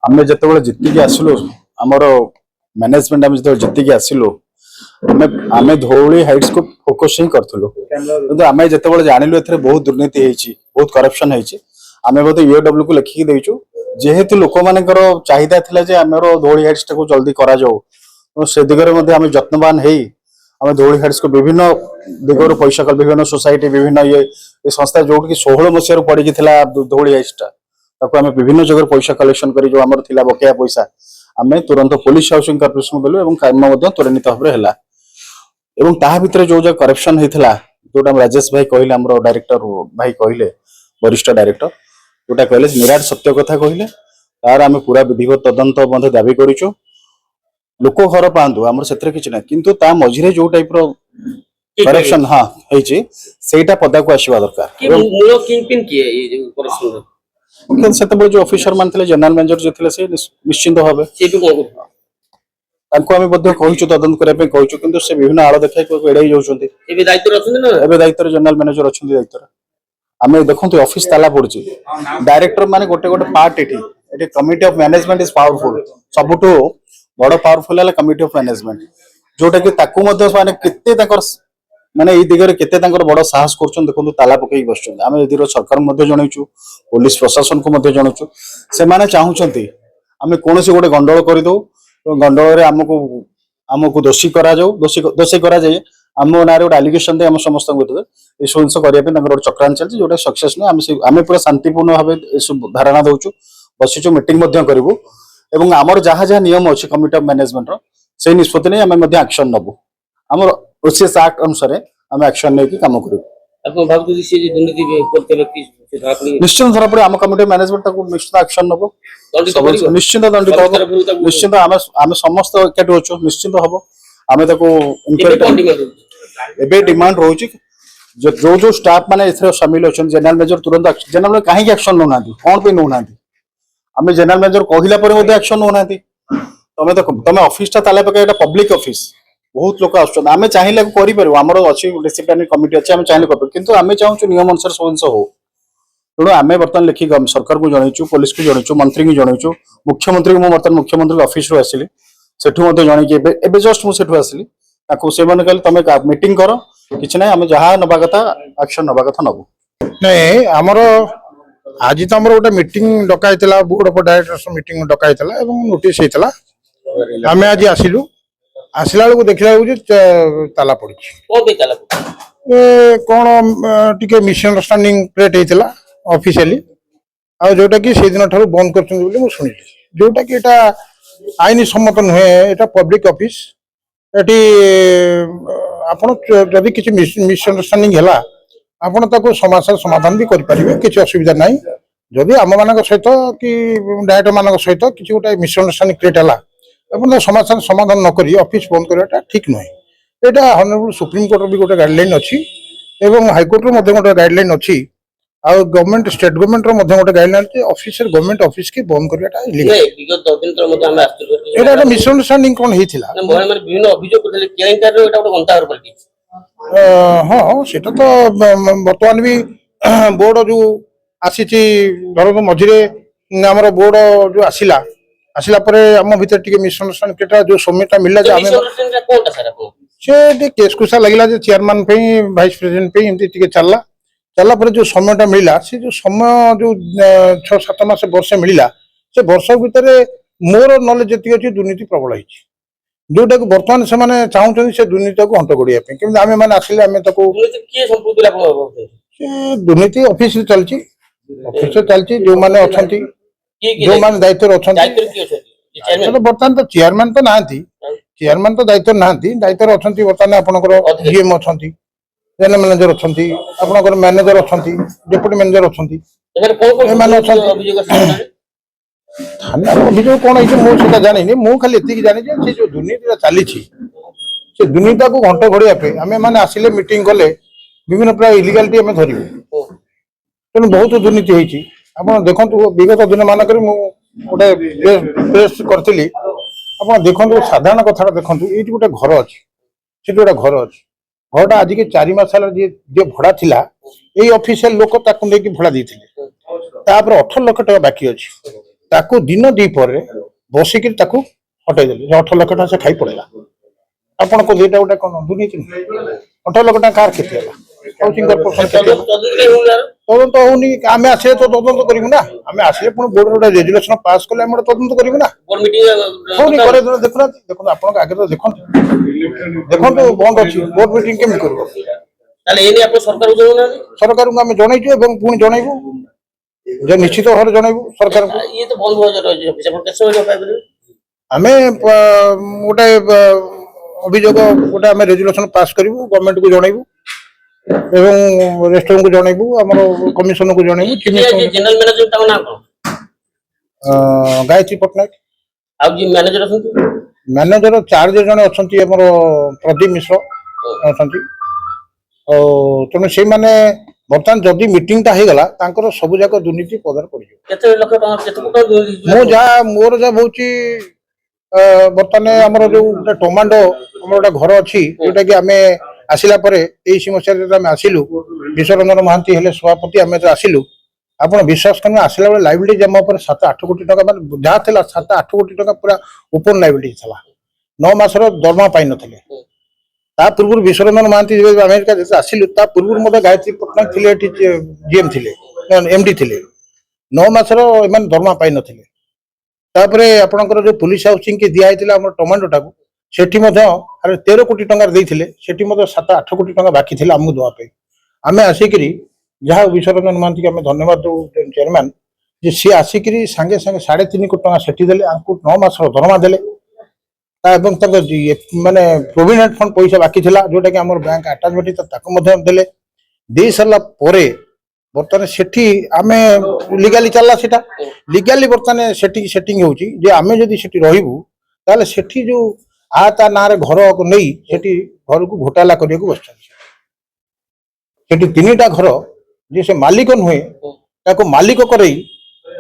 आमे जेतेबेले जितिकी आसिलु हमर मैनेजमेंट आमे जेतेबेले जितिकी आसिलु आमे आमे धौली हाइट्स को फोकस ही करथुलु किंतु आमे जेतेबेले जानिलु एथरे बहुत दुर्नीति हेछि बहुत करप्शन हेछि आमे बोते यूडब्ल्यू को लिखि देइछु जेहेतु लोक मानकर चाहिदा थिला जे हमर धौली हाइट्स को जल्दी करा जाऊ तो से दिगरे मध्ये आमे यत्नवान हेई आमे धौली हाइट्स को विभिन्न दिगरो पैसा कल विभिन्न सोसाइटी विभिन्न ये संस्था जो कि 16 मसियार पड़ी कि थिला धौली हाइट्स ताको आमे विभिन्न जगह पैसा कलेक्शन करी जो हमर थिला बकेया पैसा आमे तुरंत पुलिस हाउसिंग कॉर्पोरेशन देलु एवं काम मध्ये त्वरित भाबरे हला एवं ताहा भितर जो जो करप्शन हेथिला जोटा राजेश भाई कहले हमर डायरेक्टर भाई कहले वरिष्ठ डायरेक्टर जोटा कहले निराट सत्य कथा कहले तार आमे पूरा विधिवत तदंत मध्ये दाबी करिछु लोक घर पांदु हमर सेत्रे किछ ना किंतु ता मझिरे जो टाइप रो करप्शन हां हेछि सेटा पदा को आसीबा दरकार कि मूल किंग पिन की है ये करप्शन मुख्य सेतबे जो ऑफिसर मान थिले जनरल मैनेजर जे थिले से निश्चिंत भाबे से भी को तांको आमे बद्ध कहिछु तदंत करे पे कहिछु किंतु से विभिन्न आलो देखाय को एडै जाउछन्ती एबे दायित्व रछन ना एबे दायित्व जनरल मैनेजर अछन्ती दायित्व आमे देखंतु ऑफिस ताला पड़छि डायरेक्टर माने गोटे गोटे पार्ट एठी committee of management is powerful सबटो बड़ पावरफुल है कमिटी ऑफ मैनेजमेंट जोटा कि ताकू मध्ये माने केते ताकर माने ई दिगरे केते ताकर बड़ साहस करछन देखंतु ताला पकेई बसछन आमे एदिरो सरकार मध्ये जणैछु पुलिस प्रशासन को मध्ये जणैछु से माने चाहुचंती आमे कोनोसी गोटे गंडोळ करि दो गंडोळ रे हमकु दोषी करा जाऊ दोषी करा जाय आमो नारे गोटे एलिगेशन दे हम समस्त को ए सोंस करिया पे ताकर चक्रांत चलछि जोटा सक्सेस नै आमे पूरा शांतिपूर्ण भाबे ए सब धारणा दउछु बसिछु मीटिंग मध्ये करिवु एवं आमर जहा जहा नियम अछि कमिटी ऑफ मैनेजमेंट रो से निष्पत्ति नै आमे मध्ये एक्शन नबु हमर ओसीएस एक्ट अनुसार आमे एक्शन नै कि काम करिवु अपन भाबु जी से दुर्नीति करते व्यक्ति से धापनी निश्चित धरा पड़े आम कमिटी मैनेजमेंट ताको निश्चित एक्शन नबो निश्चित दंडित हबो निश्चित आमे समस्त एकेट होचो निश्चित हबो आमे ताको एबे डिमांड रहउची जो जो स्टाफ माने एथरे शामिल होचन जनरल मैनेजर तुरंत जनरल काहे एक्शन नो नादी कोन पे नो नादी आमे जनरल मैनेजर कहिला पर मध्ये एक्शन नो नादी तमे तो तमे ऑफिस ता ताले पके एटा पब्लिक ऑफिस बहुत लोक आछन आमे चाहिला करि परबो हमर अछि डिसिप्लिनरी कमिटी अछि आमे चाहिला करबो किंतु आमे चाहू नियम अनुसार सोंस हो तेणु आमे बर्तन लिखि सरकार को जणैछु पुलिस को जणैछु मंत्री को जणैछु मुख्यमंत्री को बर्तन मुख्यमंत्री ऑफिस रो आसिली सेठु मध्ये जणै कि एबे जस्ट मु सेठु आसिली ताको से माने कहले तमे मीटिंग करो किछ नै आमे जहा नबा कथा एक्शन नबा कथा नबो नै हमर आज तो हमर गोटे मीटिंग डकाइतला बोर्ड ऑफ डायरेक्टर्स मीटिंग डकाइतला एवं नोटिस हेतला आमे आज आसिलु आसिला को देखला जे ताला पड़ी ओ बे ताला ए कोन टिके मिसअंडरस्टैंडिंग क्रिएट हेतला ऑफिशियली आ जोटा कि से दिन ठारू बंद करछन बोली मु सुनिली जोटा कि एटा आईनी सम्मत नहे एटा पब्लिक ऑफिस एटी आपण जदि किछि मिसअंडरस्टैंडिंग हला आपण ताको समाधान समाधान भी करि परिबे किछि असुविधा नाही जदि आम मानक सहित कि डायरेक्टर मानक सहित किछि गोटे मिसअंडरस्टैंडिंग क्रिएट हला आपण समाधान समाधान न करी ऑफिस बंद करवाटा ठीक नहे एटा ऑनरेबल सुप्रीम कोर्ट भी गोटे गाइडलाइन अछि एवं हाई कोर्ट रो मध्ये गोटे गाइडलाइन अछि आ गवर्नमेंट स्टेट गवर्नमेंट रो मध्ये गोटे गाइडलाइन अछि ऑफिसर गवर्नमेंट ऑफिस के बंद करवाटा इलीगल नहीं विगत 2 दिन तर मध्ये हम आस्तु एटा मिसअंडरस्टैंडिंग कोन हेतिला ना मोहन माने विभिन्न अभियोग करले केनकार रो एटा गोटे गंतावर पलटी हाँ सेटा तो बर्तमान भी बोर्ड जो आसी धर मझे आमर बोर्ड जो आसिला आसिला परे आम भीतर टिके मिसअंडरस्टैंडिंग केटा जो समयटा मिलला जे आमे कोनटा सर आपको से केस कुसा लगला जे चेयरमैन पे वाइस प्रेसिडेंट पे एमती टिके चलला पर जो समयटा मिलला से जो समय जो 6-7 मास वर्ष मिलला से वर्ष भीतर मोर नॉलेज जति अछि दुर्नीति प्रबल हिची जोटा को वर्तमान से माने चाहउछन से दुर्नीति को हंट गड़िया पे किंतु आमे माने आसिले आमे तको दुर्नीति के संपूर्ण आपको से दुर्नीति ऑफिस चलची जो माने अछंती जो माने दायित्व अछंती दायित्व की अछंती चेयरमैन वर्तमान तो चेयरमैन तो नांती चेयरमैन तो दायित्व नांती दायित्व अछंती वर्तमान आपनकर डीएम अछंती जनरल मैनेजर अछंती आपनकर मैनेजर अछंती डेप्यूटी मैनेजर अछंती एकर कोन माने अछंती अभियोग थाना अभियोग कोन है मो सेटा जानि नि मो खाली एति जानि जे से जो दुर्नीति चली छी से दुर्नीति को घंटा घड़िया पे आमे माने आसिले मीटिंग गले विभिन्न प्रकार इलीगलिटी आमे धरिबो तेणु बहुत दुर्नीति होती आप देखो विगत दिन मानक गोटे प्रेस करी आप देखो साधारण कथा देखो ये गोटे घर अच्छी गोटे घर अच्छी घरटा आज के 4 मास जी भड़ा थिला ये ऑफिशियल लोक भड़ा देते 18 लाख टका बाकी अच्छी ताको दिन द्विपर बसिक हटाई देले 18 लाख टका से खाई पड़ेगा आपण को एटा गोटे कौन दुर्नीति 18 लाख टका कार केते होला हाउसिंग कॉर्पोरेशन केते तदंत होनी आम आसे तो तदंत करूँ ना आम आसे पुणी बोर्ड गोटे रेजुलेशन पास कले आम तदंत करूँ ना होनी करे देखुना देखो आप आगे तो देखो देखो बंद अच्छी बोर्ड मीटिंग केमी कर सरकार को आम जनइचु पुणी जनइबू जे निश्चित भाव जनइबू सरकार आम गोटे अभियोग गोटे आम रेजुलेशन पास करूँ गवर्नमेंट को जनइबू एवं रेस्टोरेंट को जनइबू आम कमिशन को जनइबू गायत्री पट्टनायक मैनेजर 4 जन अच्छा प्रदीप मिश्र अच्छा तेणु से मैंने बर्तमान जदि मीटिंग टा होगला सब जाक दुर्नीति पदार पड़ जहाँ मोर जहाँ बहुत बर्तमान आमर जो टमाटो आम गोटे घर अच्छी जोटा कि आम आसला 23 मसीह आसिलु विश्वरंजन महांती हेले सभापति आम आसिलु आप विश्वास करना आसला बेले लाइबिलिटी जमा 7-8 कोटी टका जहाँ थी 7-8 कोटी टका पूरा ओपन लाइबिलिटी था 9 मासर दरमा पाई नथिले ता पूर्व विश्वरंजन महांती अमेरिका जैसे आसिलु ता पूर्व मत गायत्री पट्टनायक थे जीएम थे एमडी थे 9 मासर एम दरमा पाई नथिले तापरे आपणकर जो पुलिस हाउसिंग के दिया आम टमाटोटा को सेठी 13 कोटी टंका देइथिले सेठी 7-8 कोटी टंका बाकी थिला आमको दवा आम आसिकी जहाँ विश्वरंजन महांती आम धन्यवाद दो चेयरमैन जे सी आसिकी सांगे सांगे 3.5 कोटी टंका सेठी देले आमको 9 मास दरमा देले माने प्रोविडेंट फंड पैसा बाकी थिला जोटा कि आम बैंक अटाचमेंट देले दे सारा बर्तमान सेठी आम लीगाली चलला सेटा लीगाली बर्तमान सेटिंग होची जे आम जदि सेठी रहिबू ताले सेठी जो आ ता ना रे घर को नहीं सेठी घर को घोटाला करने को बस सेठी 3टा घर जे से मालिक नुहे ताको मालिक करई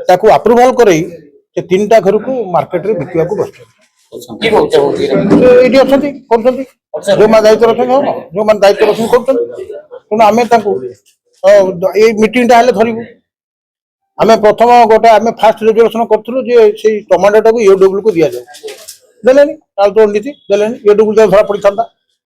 ताको अप्रूवल करई से 3टा घर को मार्केट रे बिकवा को बस एडी अछंती करछंती जो मा दायित्व रखन जो मान दायित्व रखन करछंती तुम आमे ताको ए मीटिंग टा हेले धरिबू आमे प्रथम गोटे आमे फास्ट रेजुलेशन करथुलु जे से टमाटो टाको यूडब्ल्यू को दिया जाय देलेनी ताल तो नीति देलेनी यूडब्ल्यू धरा पड़ी थांदा